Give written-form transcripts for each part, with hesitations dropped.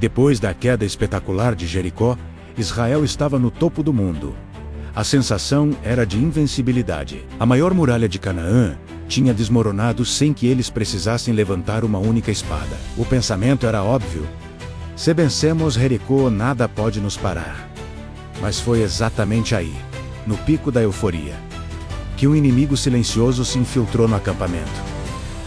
Depois da queda espetacular de Jericó, Israel estava no topo do mundo. A sensação era de invencibilidade. A maior muralha de Canaã tinha desmoronado sem que eles precisassem levantar uma única espada. O pensamento era óbvio: se vencemos Jericó, nada pode nos parar. Mas foi exatamente aí, no pico da euforia, que um inimigo silencioso se infiltrou no acampamento.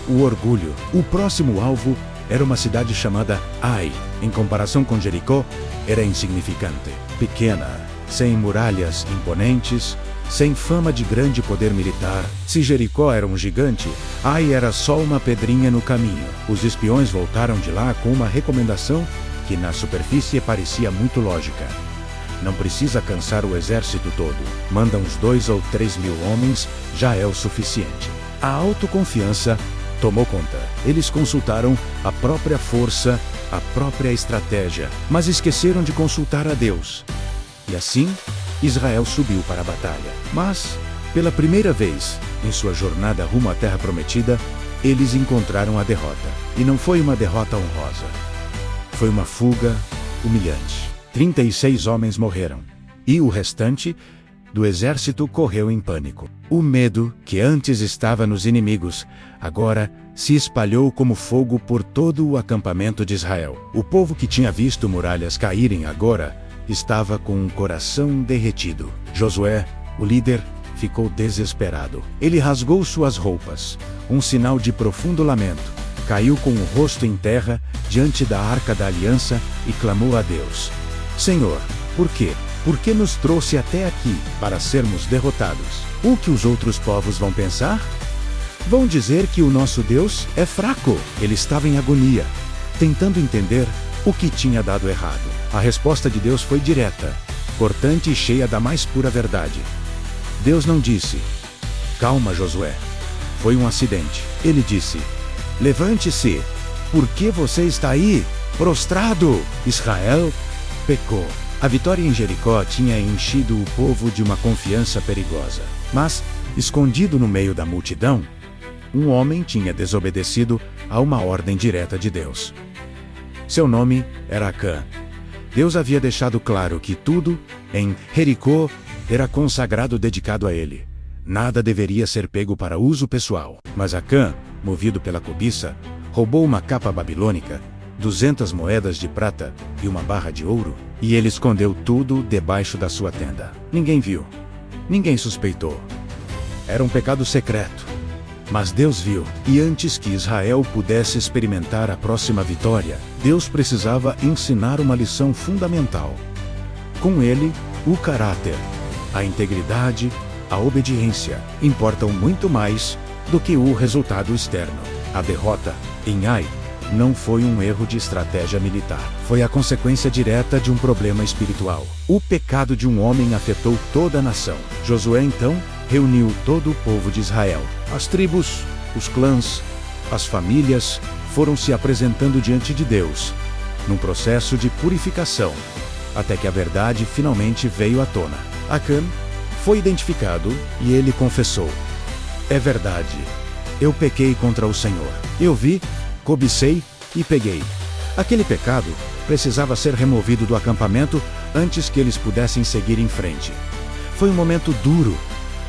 O orgulho. O próximo alvo era uma cidade chamada Ai. Em comparação com Jericó, era insignificante, pequena, sem muralhas imponentes, sem fama de grande poder militar. Se Jericó era um gigante, Ai era só uma pedrinha no caminho. Os espiões voltaram de lá com uma recomendação que na superfície parecia muito lógica: não precisa cansar o exército todo. Manda uns 2 ou 3 mil homens, já é o suficiente. A autoconfiança tomou conta. Eles consultaram a própria força, a própria estratégia, mas esqueceram de consultar a Deus. E assim, Israel subiu para a batalha. Mas, pela primeira vez em sua jornada rumo à Terra Prometida, eles encontraram a derrota. E não foi uma derrota honrosa. Foi uma fuga humilhante. 36 homens morreram. E o restante do exército correu em pânico. O medo, que antes estava nos inimigos, agora se espalhou como fogo por todo o acampamento de Israel. O povo que tinha visto muralhas caírem agora estava com um coração derretido. Josué, o líder, ficou desesperado. Ele rasgou suas roupas, um sinal de profundo lamento. Caiu com o rosto em terra diante da Arca da Aliança e clamou a Deus: Senhor, por quê? Por que nos trouxe até aqui para sermos derrotados? O que os outros povos vão pensar? Vão dizer que o nosso Deus é fraco. Ele estava em agonia, tentando entender o que tinha dado errado. A resposta de Deus foi direta, cortante e cheia da mais pura verdade. Deus não disse: calma, Josué, foi um acidente. Ele disse: levante-se, por que você está aí, prostrado? Israel pecou. A vitória em Jericó tinha enchido o povo de uma confiança perigosa. Mas, escondido no meio da multidão, um homem tinha desobedecido a uma ordem direta de Deus. Seu nome era Acã. Deus havia deixado claro que tudo em Jericó era consagrado, dedicado a ele. Nada deveria ser pego para uso pessoal. Mas Acã, movido pela cobiça, roubou uma capa babilônica, 200 moedas de prata e uma barra de ouro, e ele escondeu tudo debaixo da sua tenda. Ninguém viu. Ninguém suspeitou. Era um pecado secreto. Mas Deus viu. E antes que Israel pudesse experimentar a próxima vitória, Deus precisava ensinar uma lição fundamental. Com ele, o caráter, a integridade, a obediência importam muito mais do que o resultado externo. A derrota em Ai não foi um erro de estratégia militar. Foi a consequência direta de um problema espiritual. O pecado de um homem afetou toda a nação. Josué então reuniu todo o povo de Israel. As tribos, os clãs, as famílias foram se apresentando diante de Deus, num processo de purificação, até que a verdade finalmente veio à tona. Acã foi identificado e ele confessou: é verdade, eu pequei contra o Senhor. Eu vi, cobicei e peguei. Aquele pecado precisava ser removido do acampamento antes que eles pudessem seguir em frente. Foi um momento duro,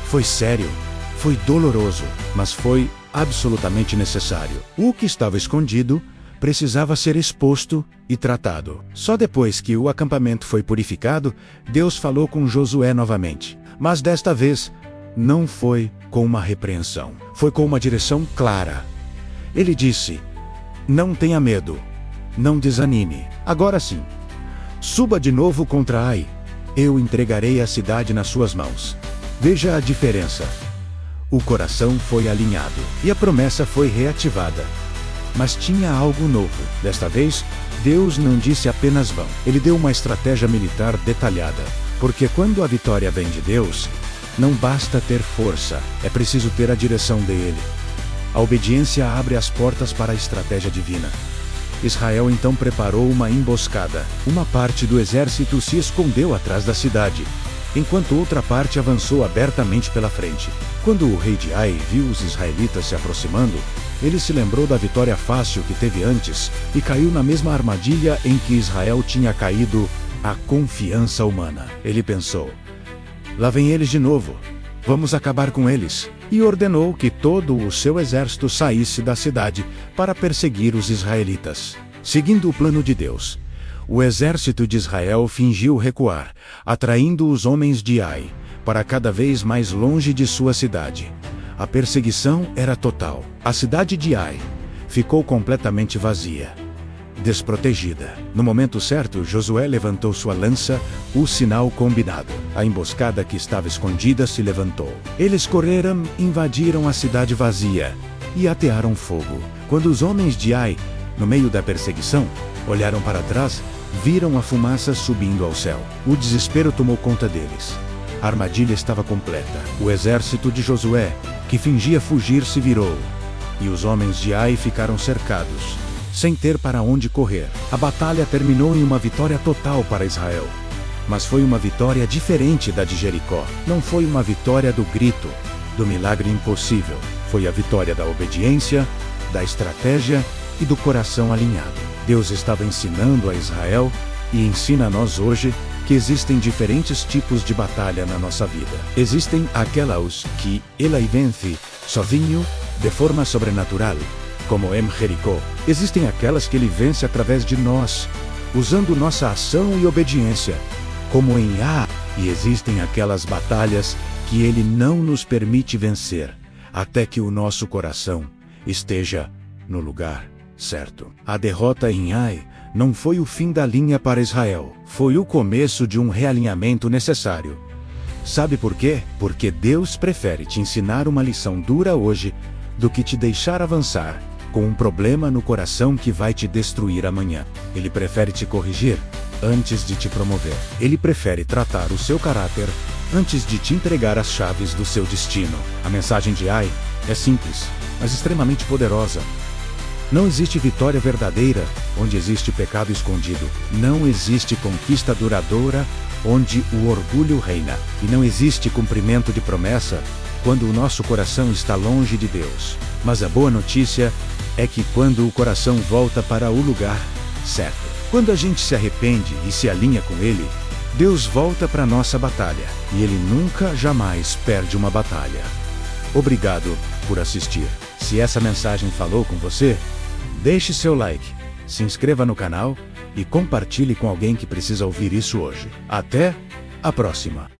foi sério, foi doloroso, mas foi absolutamente necessário. O que estava escondido precisava ser exposto e tratado. Só depois que o acampamento foi purificado, Deus falou com Josué novamente. Mas desta vez, não foi com uma repreensão. Foi com uma direção clara. Ele disse: não tenha medo, não desanime. Agora sim, suba de novo contra Ai. Eu entregarei a cidade nas suas mãos. Veja a diferença. O coração foi alinhado e a promessa foi reativada. Mas tinha algo novo. Desta vez, Deus não disse apenas vão. Ele deu uma estratégia militar detalhada. Porque quando a vitória vem de Deus, não basta ter força, é preciso ter a direção dele. A obediência abre as portas para a estratégia divina. Israel então preparou uma emboscada. Uma parte do exército se escondeu atrás da cidade. enquanto outra parte avançou abertamente pela frente. Quando o rei de Ai viu os israelitas se aproximando, ele se lembrou da vitória fácil que teve antes e caiu na mesma armadilha em que Israel tinha caído: a confiança humana. Ele pensou: lá vem eles de novo, vamos acabar com eles. E ordenou que todo o seu exército saísse da cidade para perseguir os israelitas. Seguindo o plano de Deus, o exército de Israel fingiu recuar, atraindo os homens de Ai para cada vez mais longe de sua cidade. A perseguição era total. A cidade de Ai ficou completamente vazia, desprotegida. No momento certo, Josué levantou sua lança, o sinal combinado. A emboscada que estava escondida se levantou. Eles correram, invadiram a cidade vazia e atearam fogo. Quando os homens de Ai, no meio da perseguição, olharam para trás, viram a fumaça subindo ao céu. O desespero tomou conta deles. A armadilha estava completa. O exército de Josué, que fingia fugir, se virou, e os homens de Ai ficaram cercados, sem ter para onde correr. A batalha terminou em uma vitória total para Israel. Mas foi uma vitória diferente da de Jericó. Não foi uma vitória do grito, do milagre impossível. Foi a vitória da obediência, da estratégia e do coração alinhado. Deus estava ensinando a Israel, e ensina a nós hoje, que existem diferentes tipos de batalha na nossa vida. Existem aquelas que Ele vence sozinho, de forma sobrenatural, como em Jericó. Existem aquelas que Ele vence através de nós, usando nossa ação e obediência, como em Ai. E existem aquelas batalhas que Ele não nos permite vencer, até que o nosso coração esteja no lugar certo. A derrota em Ai não foi o fim da linha para Israel, foi o começo de um realinhamento necessário. Sabe por quê? Porque Deus prefere te ensinar uma lição dura hoje do que te deixar avançar com um problema no coração que vai te destruir amanhã. Ele prefere te corrigir antes de te promover. Ele prefere tratar o seu caráter antes de te entregar as chaves do seu destino. A mensagem de Ai é simples, mas extremamente poderosa. Não existe vitória verdadeira onde existe pecado escondido. Não existe conquista duradoura onde o orgulho reina. E não existe cumprimento de promessa quando o nosso coração está longe de Deus. Mas a boa notícia é que quando o coração volta para o lugar certo, quando a gente se arrepende e se alinha com Ele, Deus volta para a nossa batalha. E Ele nunca, jamais perde uma batalha. Obrigado por assistir. Se essa mensagem falou com você, deixe seu like, se inscreva no canal e compartilhe com alguém que precisa ouvir isso hoje. Até a próxima!